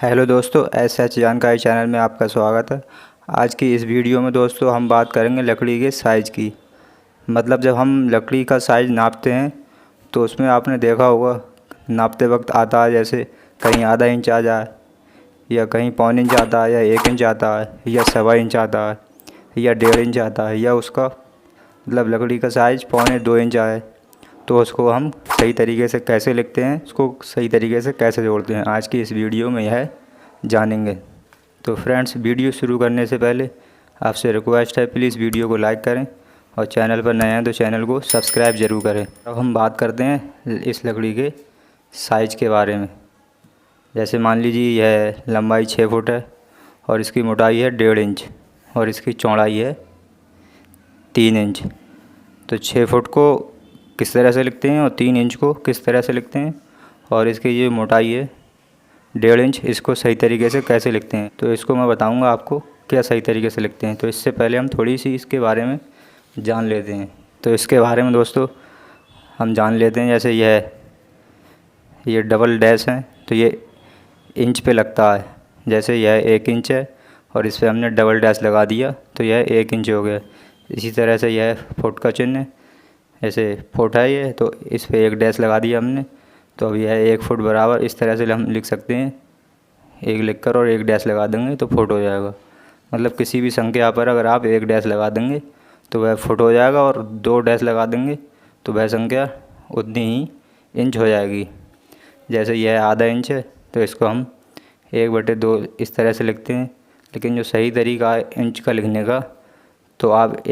Hello दोस्तों, S जानकारी channel में आपका स्वागत है। आज की इस वीडियो में दोस्तों हम बात करेंगे लकड़ी के साइज़ की। मतलब जब हम लकड़ी का साइज़ नापते हैं तो उसमें आपने देखा होगा नापते वक्त आता है, जैसे कहीं आधा इंच आ जाए या कहीं पौन इंच आता है या 1 इंच आता है या सवा इंच आता है या 1.5 इंच आता है या उसका मतलब लकड़ी का साइज़ 1.25-2 इंच आए, तो उसको हम सही तरीके से कैसे लिखते हैं, उसको सही तरीके से कैसे जोड़ते हैं, आज की इस वीडियो में यह जानेंगे। तो फ्रेंड्स, वीडियो शुरू करने से पहले आपसे रिक्वेस्ट है, प्लीज़ वीडियो को लाइक करें और चैनल पर नए हैं तो चैनल को सब्सक्राइब ज़रूर करें। अब हम बात करते हैं इस लकड़ी के साइज़ के बारे में। जैसे मान लीजिए यह लंबाई 6 फुट है और इसकी मोटाई है 1.5 इंच और इसकी चौड़ाई है 3 इंच। तो 6 फुट को किस तरह से लिखते हैं और 3 इंच को किस तरह से लिखते हैं, और इसकी ये मोटाई है 1.5 इंच, इसको सही तरीके से कैसे लिखते हैं, तो इसको मैं बताऊंगा आपको क्या सही तरीके से लिखते हैं। तो इससे पहले हम थोड़ी सी इसके बारे में जान लेते हैं। तो इसके बारे में दोस्तों हम जान लेते हैं। जैसे ये डबल डैश है तो ये इंच पे लगता है। जैसे यह 1 इंच है और इस पर हमने डबल डैश लगा दिया तो यह 1 इंच हो गया। इसी तरह से यह फुट का चिन्ह है, ऐसे फुट है ये, तो इस पर 1 डैश लगा दिया हमने, तो अब यह 1 फुट बराबर इस तरह से हम लिख सकते हैं। 1 लिख कर और 1 डैश लगा देंगे तो फुट हो जाएगा। मतलब किसी भी संख्या पर अगर आप 1 डैश लगा देंगे तो वह फुट हो जाएगा और 2 डैश लगा देंगे तो वह संख्या उतनी ही इंच हो जाएगी। जैसे यह आधा इंच है तो इसको हम 1/2 इस तरह से लिखते हैं। लेकिन जो सही तरीका है इंच का लिखने का, तो आप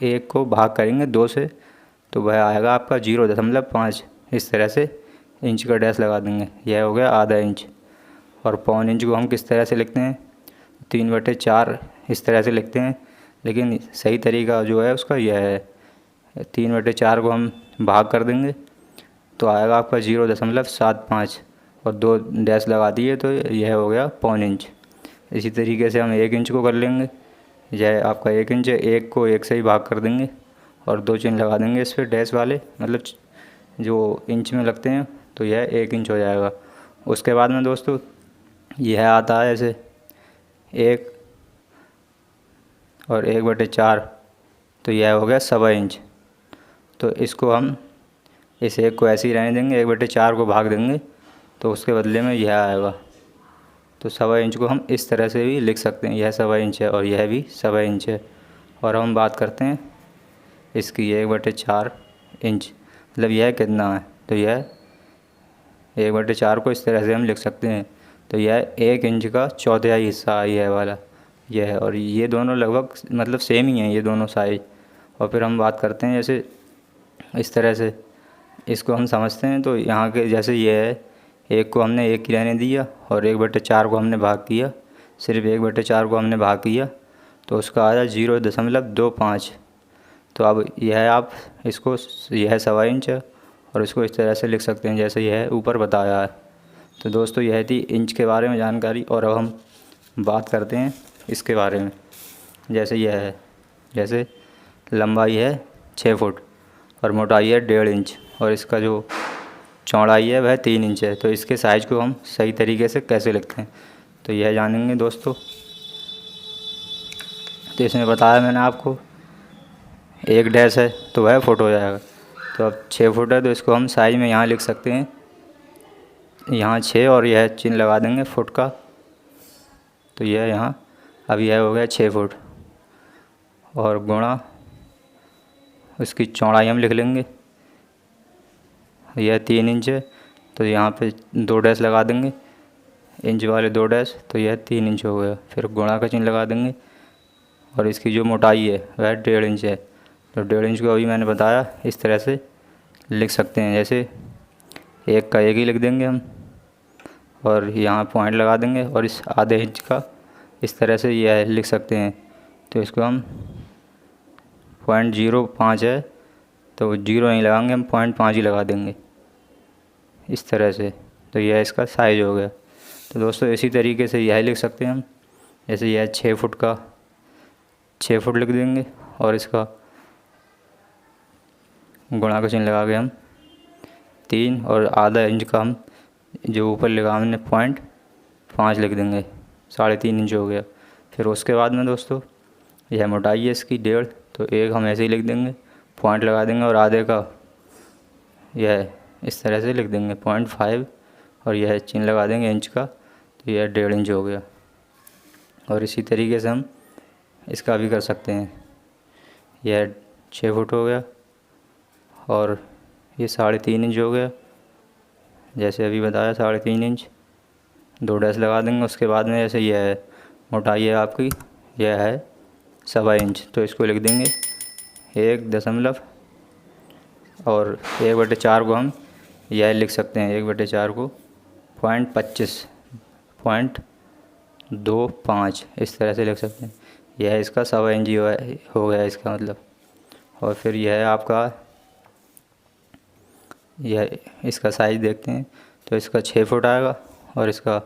एक को भाग करेंगे 2 से तो वह आएगा आपका 0.5। इस तरह से इंच का डैश लगा देंगे, यह हो गया आधा इंच। और पौन इंच को हम किस तरह से लिखते हैं, 3/4 इस तरह से लिखते हैं। लेकिन सही तरीका जो है उसका यह है, 3/4 को हम भाग कर देंगे तो आएगा आपका 0.75 और 2 डैश लगा दिए तो यह हो गया पौन इंच। इसी तरीके से हम 1 इंच को कर लेंगे। यह आपका 1 इंच है, 1 को 1 से ही भाग कर देंगे और 2 चिन्ह लगा देंगे इस पर डैश वाले, मतलब जो इंच में लगते हैं, तो यह 1 इंच हो जाएगा। उसके बाद में दोस्तों यह आता है ऐसे 1 और 1/4, तो यह हो गया सवा इंच। तो इसको हम इस 1 को ऐसे ही रहने देंगे, 1/4 को भाग देंगे तो उसके बदले में यह आएगा। तो सवा इंच को हम इस तरह से भी लिख सकते हैं, यह सवा इंच है और यह भी सवा इंच है। और हम बात करते हैं इसकी 1/4 इंच, मतलब यह कितना है, तो यह 1/4 को इस तरह से हम लिख सकते हैं। तो यह 1 इंच का चौथाई हिस्सा है यह वाला, यह है। और ये दोनों लगभग मतलब सेम ही हैं ये दोनों साइज। और फिर हम बात करते हैं जैसे इस तरह से इसको हम समझते हैं। तो यहाँ के जैसे ये है, 1 को हमने 1 ही रहने दिया और 1/4 को हमने भाग किया, सिर्फ 1/4 को हमने भाग किया तो उसका आया 0.25। तो अब यह आप इसको, यह सवा इंच है और इसको इस तरह से लिख सकते हैं जैसे यह ऊपर बताया है। तो दोस्तों यह थी इंच के बारे में जानकारी। और अब हम बात करते हैं इसके बारे में। जैसे यह है, जैसे लंबाई है 6 फुट और मोटाई है 1.5 इंच और इसका जो चौड़ाई है वह 3 इंच है। तो इसके साइज़ को हम सही तरीके से कैसे लिखते हैं, तो यह जानेंगे दोस्तों। तो इसमें बताया मैंने आपको 1 डैश है तो वह फुट हो जाएगा। तो अब 6 फुट है तो इसको हम साइज में यहाँ लिख सकते हैं, यहाँ 6 और यह चिन्ह लगा देंगे फुट का, तो यह यहाँ अब यह हो गया 6 फुट और गुणा उसकी चौड़ाई हम लिख लेंगे, यह 3 इंच है तो यहाँ पे 2 डैश लगा देंगे, इंच वाले 2 डैश, तो यह 3 इंच हो गया। फिर गुणा का चिन्ह लगा देंगे और इसकी जो मोटाई है वह 1.5 इंच है। तो 1.5 इंच को अभी मैंने बताया इस तरह से लिख सकते हैं। जैसे 1 का 1 ही लिख देंगे हम और यहाँ पॉइंट लगा देंगे और इस आधे इंच का इस तरह से यह लिख सकते हैं। तो इसको हम 0.05 है तो 0 नहीं लगाएंगे, हम 0.5 ही लगा देंगे इस तरह से। तो यह इसका साइज़ हो गया। तो दोस्तों इसी तरीके से यह लिख सकते हैं हम। जैसे यह 6 फुट का 6 फुट लिख देंगे और इसका गुणा का चिन्ह लगा के हम 3 और आधा इंच का हम जो ऊपर लगा हमने पॉइंट, 5 लिख देंगे, 3.5 इंच हो गया। फिर उसके बाद में दोस्तों यह मोटाई है इसकी 1.5, तो 1 हम ऐसे ही लिख देंगे, पॉइंट लगा देंगे और आधे का यह इस तरह से लिख देंगे 0.5 और यह चिन्ह लगा देंगे इंच का, तो यह 1.5 इंच हो गया। और इसी तरीके से हम इसका भी कर सकते हैं। यह 6 फुट हो गया और ये 3.5 इंच हो गया, जैसे अभी बताया 3.5 इंच, 2 डैश लगा देंगे। उसके बाद में जैसे यह है मोटाई है आपकी, यह है 1.25 इंच, तो इसको लिख देंगे 1 दशमलव और 1/4 को हम यह लिख सकते हैं, 1/4 को 0.25 इस तरह से लिख सकते हैं। यह इसका 1.25 इंच हो गया इसका मतलब। और फिर यह है आपका, यह इसका साइज़ देखते हैं, तो इसका 6 फुट आएगा और इसका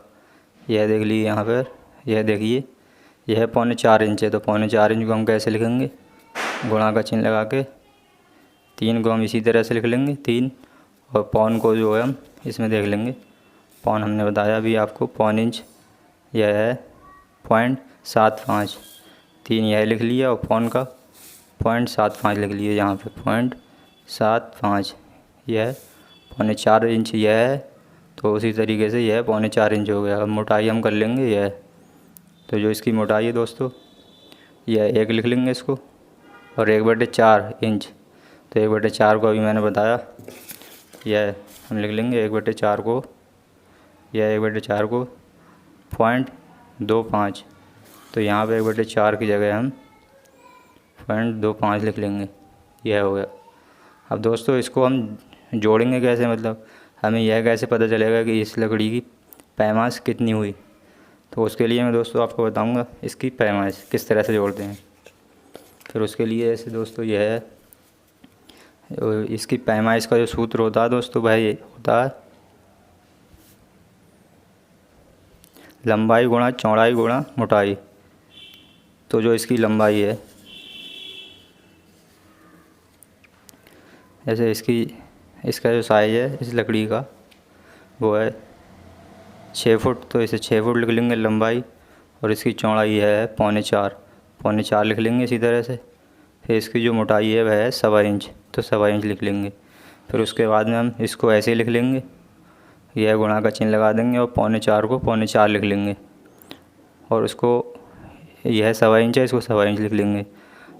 यह देख लीजिए यहाँ पर, यह देखिए यह 3.25 इंच है, तो 3.25 इंच को हम कैसे लिखेंगे, गुणा का चिन्ह लगा के 3 को हम इसी तरह से लिख लेंगे 3, और पौन को जो है हम इसमें देख लेंगे। पौन हमने बताया अभी आपको, 1.25 इंच यह है 0.75, 3 यह लिख लिया और पौन का 0.75 लिख लिए यहाँ पे 0.75, यह 3.25 इंच यह है, तो उसी तरीके से यह 3.25 इंच हो गया। अब मोटाई हम कर लेंगे यह, तो जो इसकी मोटाई है दोस्तों यह 1 लिख लेंगे इसको, और 1/4 इंच, तो 1/4 को अभी मैंने बताया, यह हम लिख लेंगे 1/4 को, यह 1/4 को 0.25, तो यहाँ पे 1/4 की जगह हम 0.25 लिख लेंगे, यह हो गया। अब दोस्तों इसको हम जोड़ेंगे कैसे, मतलब हमें यह कैसे पता चलेगा कि इस लकड़ी की पैमाश कितनी हुई, तो उसके लिए मैं दोस्तों आपको बताऊंगा इसकी पैमाश किस तरह से जोड़ते हैं। फिर उसके लिए ऐसे दोस्तों यह है, इसकी पैमाश का जो सूत्र होता है दोस्तों भाई होता है लंबाई गुणा चौड़ाई गुणा मोटाई। तो जो इसकी लंबाई है, जैसे इसका जो साइज़ है इस लकड़ी का वो है 6 फुट, तो इसे 6 फुट लिख लेंगे लंबाई, और इसकी चौड़ाई है 4.25 लिख लेंगे इसी तरह से। फिर इसकी जो मोटाई है वह है 1.25 इंच, तो 1.25 इंच लिख लेंगे। फिर उसके बाद में हम इसको ऐसे ही लिख लेंगे, यह गुणा का चिन्ह लगा देंगे और 4.25 को 4.25 लिख लेंगे, और उसको यह 1.25 इंच है, इसको 1.25 इंच लिख लेंगे।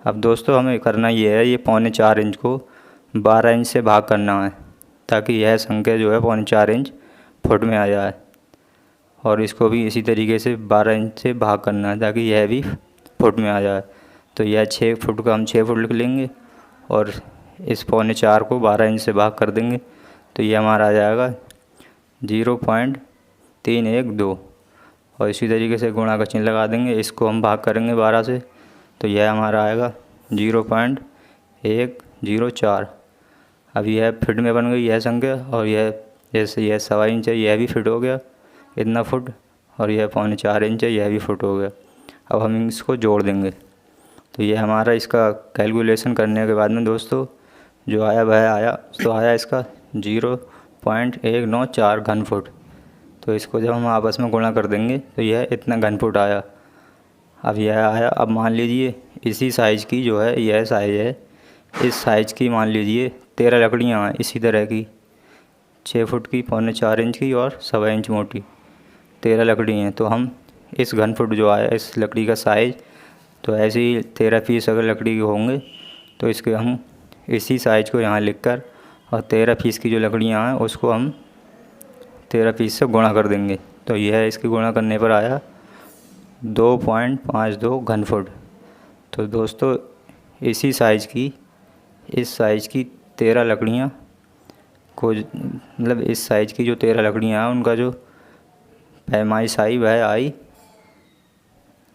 अब दोस्तों हमें करना ये है, ये 4.25 इंच को 12 इंच से भाग करना है, ताकि यह संख्या जो है 4.25 इंच फुट में आ जाए, और इसको भी इसी तरीके से 12 इंच से भाग करना है ताकि यह भी फुट में आ जाए। तो यह 6 फुट का हम 6 फुट लिख लेंगे, और इस 4.25 को 12 इंच से भाग कर देंगे, तो यह हमारा आ जाएगा 0.312, और इसी तरीके से गुणा का चिन्ह लगा देंगे, इसको हम भाग करेंगे 12 से, तो यह हमारा आएगा 0.104। अब यह फिट में बन गई यह संख्या, और यह जैसे यह 1.25 इंच है यह भी फिट हो गया इतना फुट, और यह 4.25 इंच है यह भी फुट हो गया। अब हम इसको जोड़ देंगे, तो यह हमारा इसका कैलकुलेशन करने के बाद में दोस्तों जो आया वह आया, तो आया इसका 0.194 घन फुट। तो इसको जब हम आपस में गुणा कर देंगे तो यह इतना घन फुट आया। अब यह आया, अब मान लीजिए इसी साइज़ की जो है यह साइज़ है, इस साइज़ की मान लीजिए 13 लकड़ियाँ हैं इसी तरह की, 6 फुट की 4.25 इंच की और 1.25 इंच मोटी 13 लकड़ी हैं। तो हम इस घन फुट जो आया इस लकड़ी का साइज़, तो ऐसे ही 13 पीस अगर लकड़ी के होंगे तो इसके हम इसी साइज़ को यहाँ लिखकर और 13 पीस की जो लकड़ियाँ हैं उसको हम 13 पीस से गुणा कर देंगे। तो यह इसकी गुणा करने पर आया 2.52 घन फुट। तो दोस्तों इसी साइज़ की इस साइज़ की 13 लकड़ियाँ को मतलब इस साइज़ की जो 13 लकड़ियाँ हैं उनका जो पैमाइश आई वह आई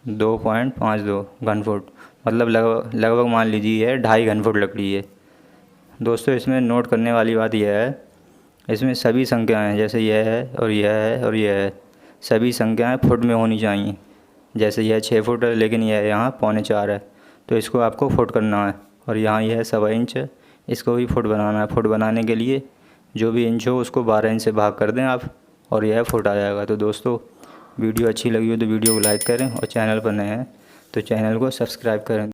2.52 घन फुट, मतलब लगभग मान लीजिए है 2.5 घन फुट लकड़ी है। दोस्तों इसमें नोट करने वाली बात यह है, इसमें सभी संख्याएं जैसे यह है और यह है और यह है, सभी संख्याएं फुट में होनी चाहिए। जैसे यह 6 फुट है लेकिन यह यहाँ 4.25 है, तो इसको आपको फुट करना है। और यहाँ यह 1.25 इंच है, इसको भी फुट बनाना है। फुट बनाने के लिए जो भी इंच हो उसको 12 इंच से भाग कर दें आप, और यह फुट आ जाएगा। तो दोस्तों वीडियो अच्छी लगी हो तो वीडियो को लाइक करें और चैनल पर नए हैं तो चैनल को सब्सक्राइब करें।